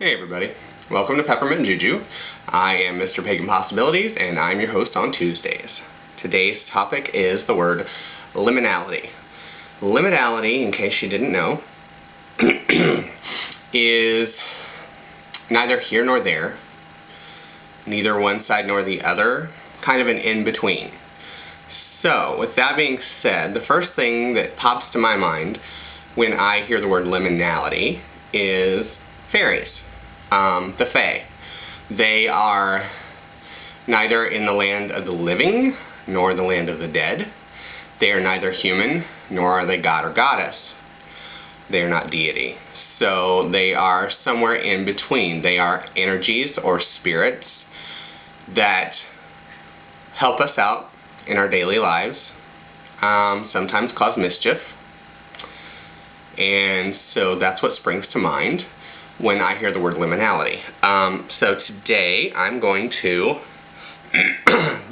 Hey everybody, welcome to PeppermintJuju. I am MrPaganPossibilities and I'm your host on Tuesdays. Today's topic is the word liminality. Liminality, in case you didn't know, is neither here nor there, neither one side nor the other, kind of an in-between. So, with that being said, the first thing that pops to my mind when I hear the word liminality is fairies. The Fae. They are neither in the land of the living nor the land of the dead. They are neither human nor are they god or goddess. They are not deity. So they are somewhere in between. They are energies or spirits that help us out in our daily lives, sometimes cause mischief, and so that's what springs to mind when I hear the word liminality. So today I'm going to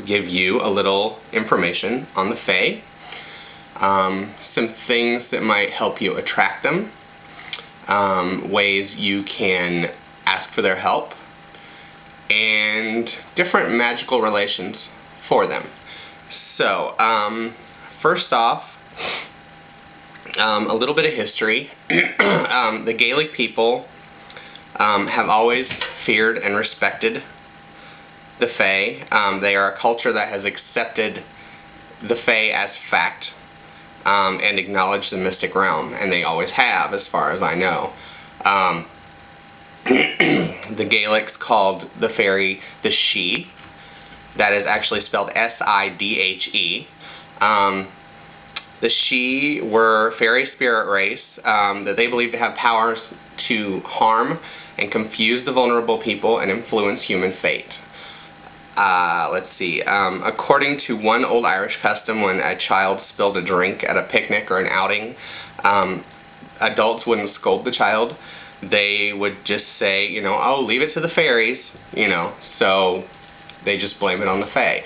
give you a little information on the Fae, some things that might help you attract them, ways you can ask for their help, and different magical relations for them. So, first off, a little bit of history. The Gaelic people have always feared and respected the Fae. They are a culture that has accepted the Fae as fact and acknowledged the mystic realm, and they always have, as far as I know. The Gaelics called the fairy the Sidhe. That is actually spelled S-I-D-H-E. The Sidhe were fairy spirit race that they believed to have powers to harm and confuse the vulnerable people and influence human fate. Let's see. According to one old Irish custom, when a child spilled a drink at a picnic or an outing, adults wouldn't scold the child. They would just say, you know, oh, leave it to the fairies, you know, so they just blame it on the Fae.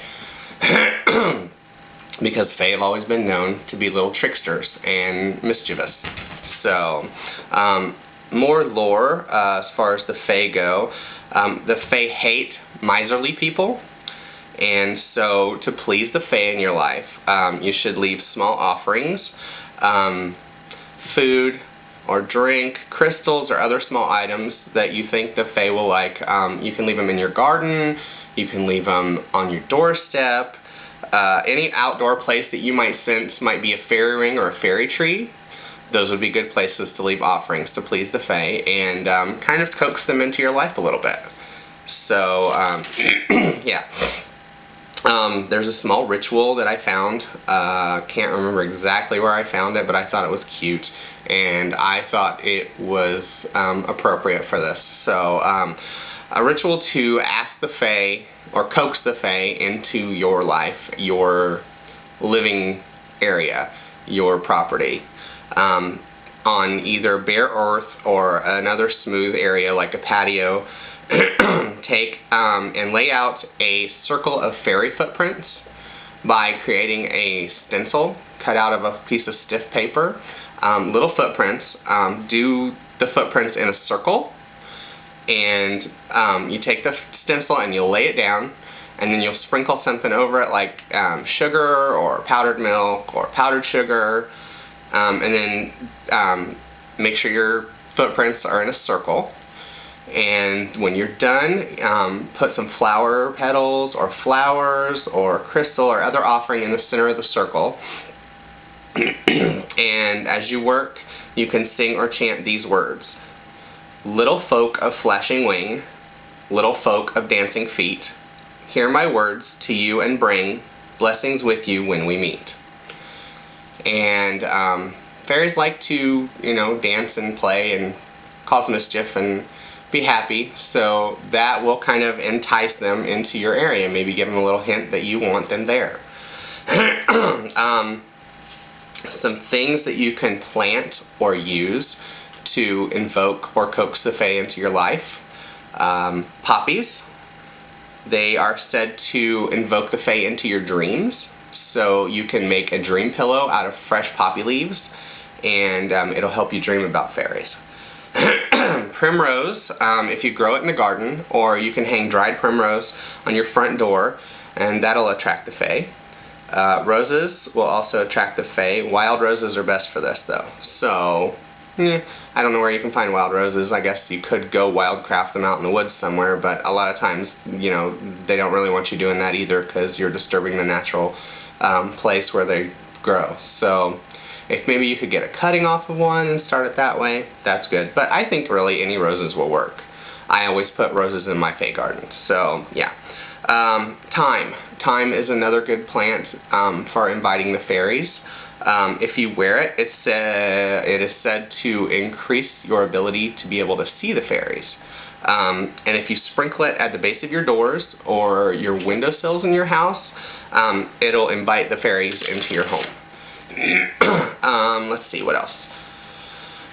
Because Fae have always been known to be little tricksters and mischievous. So, more lore as far as the Fae go. The Fae hate miserly people, and so to please the Fae in your life, you should leave small offerings, food or drink, crystals or other small items that you think the Fae will like. You can leave them in your garden, you can leave them on your doorstep. Any outdoor place that you might sense might be a fairy ring or a fairy tree, those would be good places to leave offerings to please the Fae and kind of coax them into your life a little bit. So, yeah. There's a small ritual that I found. Can't remember exactly where I found it, but I thought it was cute, and I thought it was appropriate for this. So, a ritual to ask the Fae, or coax the Fae into your life, your living area, your property, on either bare earth or another smooth area like a patio. Take and lay out a circle of fairy footprints by creating a stencil cut out of a piece of stiff paper. Little footprints. Do the footprints in a circle, and you take the stencil and you'll lay it down, and then you'll sprinkle something over it like sugar or powdered milk or powdered sugar, and then make sure your footprints are in a circle. And when you're done, put some flower petals or flowers or crystal or other offering in the center of the circle. And as you work, you can sing or chant these words: little folk of flashing wing, little folk of dancing feet, hear my words to you and bring blessings with you when we meet. And fairies like to, you know, dance and play and cause mischief and be happy, so that will kind of entice them into your area, maybe give them a little hint that you want them there. Some things that you can plant or use to invoke or coax the Fae into your life. Poppies. They are said to invoke the Fae into your dreams, so you can make a dream pillow out of fresh poppy leaves, and it'll help you dream about fairies. primrose, if you grow it in the garden, or you can hang dried primrose on your front door, and that'll attract the fae. Roses will also attract the fae. Wild roses are best for this, though. So, I don't know where you can find wild roses. I guess you could go wildcraft them out in the woods somewhere, but a lot of times, you know, they don't really want you doing that either because you're disturbing the natural place where they grow. So, if maybe you could get a cutting off of one and start it that way, that's good. But I think really any roses will work. I always put roses in my fae garden. So, yeah. Thyme. Thyme is another good plant for inviting the fairies. If you wear it, it is said to increase your ability to be able to see the fairies. And if you sprinkle it at the base of your doors or your windowsills in your house, it'll invite the fairies into your home. Let's see, what else?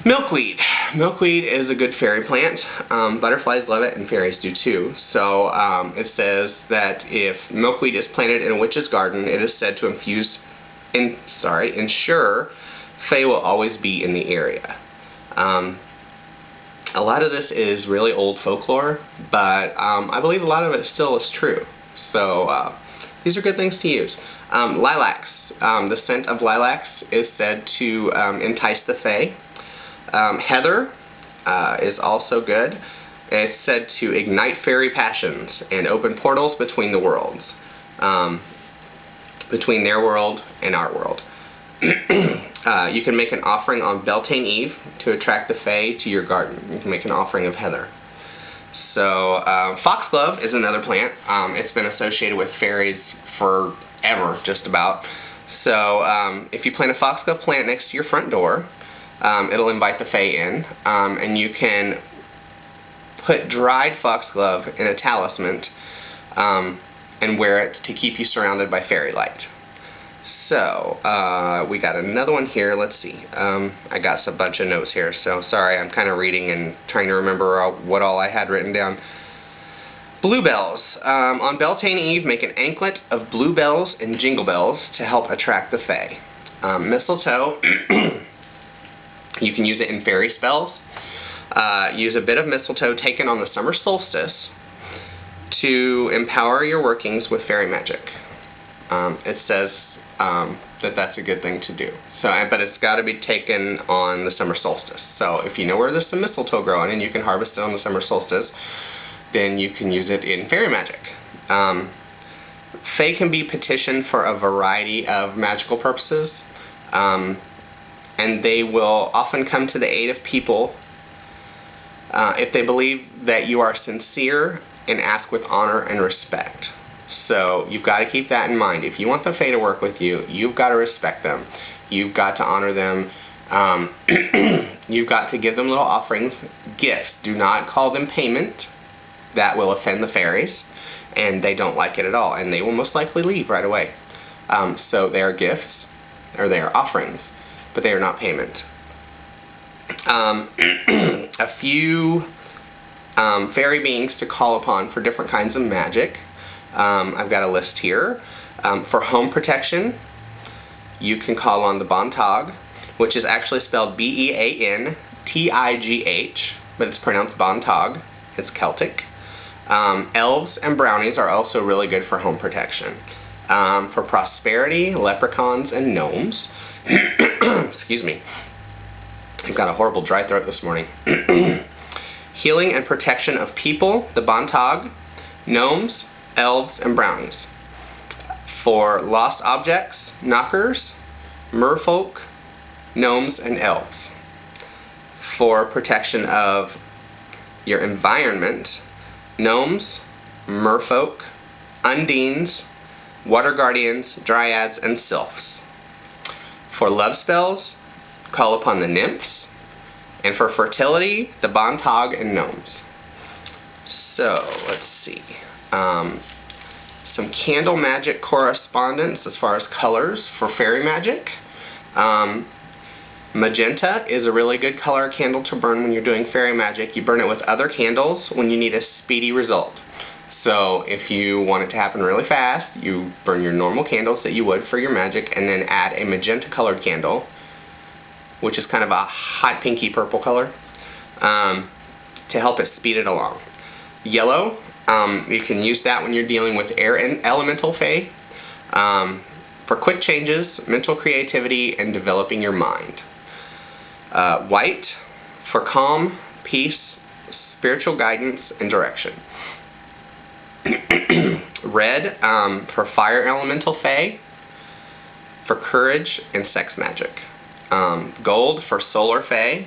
Milkweed. Milkweed is a good fairy plant. Butterflies love it and fairies do too. So it says that if milkweed is planted in a witch's garden, it is said to ensure fae will always be in the area. A lot of this is really old folklore, but I believe a lot of it still is true. So these are good things to use. Lilacs. The scent of lilacs is said to entice the fae. Heather is also good. It's said to ignite fairy passions and open portals between the worlds, between their world and our world. You can make an offering on Beltane Eve to attract the fae to your garden. You can make an offering of heather. So foxglove is another plant. It's been associated with fairies forever, just about. So if you plant a foxglove plant next to your front door, it'll invite the fae in, and you can put dried foxglove in a talisman and wear it to keep you surrounded by fairy light. So, we got another one here. Let's see. I got a bunch of notes here, so sorry, I'm kind of reading and trying to remember what all I had written down. Bluebells. On Beltane Eve, make an anklet of bluebells and jingle bells to help attract the fae. Mistletoe. You can use it in fairy spells. Use a bit of mistletoe taken on the summer solstice to empower your workings with fairy magic. It says that that's a good thing to do. So, but it's got to be taken on the summer solstice. So if you know where there's some mistletoe growing and you can harvest it on the summer solstice, then you can use it in fairy magic. Fae can be petitioned for a variety of magical purposes. And they will often come to the aid of people if they believe that you are sincere and ask with honor and respect. So you've got to keep that in mind. If you want the fae to work with you, you've got to respect them. You've got to honor them. You've got to give them little offerings, gifts. Do not call them payment. That will offend the fairies, and they don't like it at all, and they will most likely leave right away. So they are gifts, or they are offerings, but they are not payment. A few fairy beings to call upon for different kinds of magic. I've got a list here. For home protection, you can call on the Bontog, which is actually spelled B-E-A-N-T-I-G-H, but it's pronounced Bontog. It's Celtic. Elves and brownies are also really good for home protection. For prosperity, leprechauns and gnomes. Excuse me. I've got a horrible dry throat this morning. Healing and protection of people, the Bontog, gnomes, elves, and brownies. For lost objects, knockers, merfolk, gnomes, and elves. For protection of your environment, gnomes, merfolk, undines, water guardians, dryads, and sylphs. For love spells, call upon the nymphs. And for fertility, the Bontog and gnomes. So, let's see. Some candle magic correspondence as far as colors for fairy magic. Magenta is a really good color candle to burn when you're doing fairy magic. You burn it with other candles when you need a speedy result. So if you want it to happen really fast, you burn your normal candles that you would for your magic and then add a magenta colored candle, which is kind of a hot pinky purple color. to help it speed it along. Yellow, you can use that when you're dealing with air and elemental fae, for quick changes, mental creativity, and developing your mind. White, for calm, peace, spiritual guidance, and direction. Red, for fire elemental fae, for courage and sex magic. Gold, for solar fae,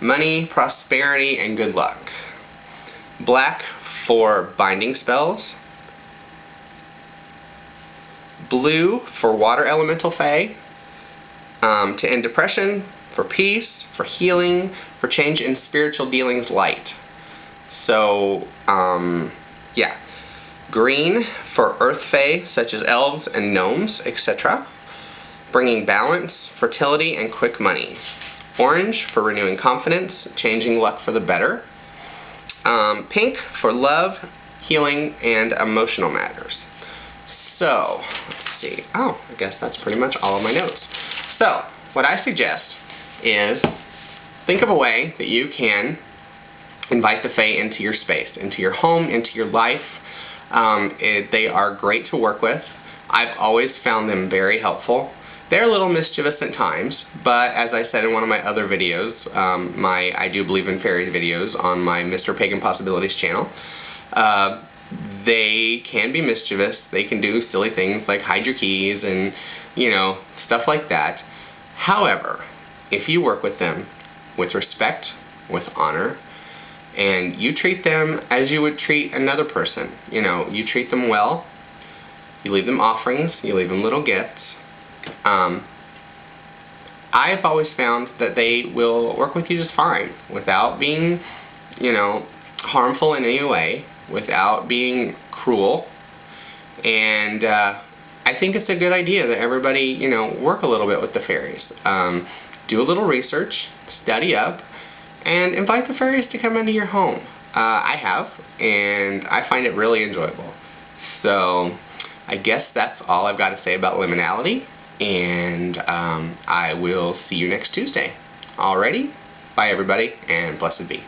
money, prosperity, and good luck. Black, for binding spells. Blue, for water elemental fae, to end depression, for peace, for healing, for change in spiritual dealings light. So, yeah. Green, for earth fae, such as elves and gnomes, etc. Bringing balance, fertility, and quick money. Orange, for renewing confidence, changing luck for the better. Pink, for love, healing, and emotional matters. So, let's see. Oh, I guess that's pretty much all of my notes. So, what I suggest is think of a way that you can invite the fae into your space, into your home, into your life. They are great to work with. I've always found them very helpful. They're a little mischievous at times, but as I said in one of my other videos, my I Do Believe in Fairies videos on my MrPaganPossibilities channel, they can be mischievous. They can do silly things like hide your keys and, you know, stuff like that. However, if you work with them with respect, with honor, and you treat them as you would treat another person, you know, you treat them well, you leave them offerings, you leave them little gifts, I've always found that they will work with you just fine without being, you know, harmful in any way, without being cruel. And I think it's a good idea that everybody, you know, work a little bit with the fairies. Do a little research, study up, and invite the fairies to come into your home. I have, and I find it really enjoyable. So I guess that's all I've got to say about liminality, and I will see you next Tuesday. Alrighty? Bye everybody, and blessed be.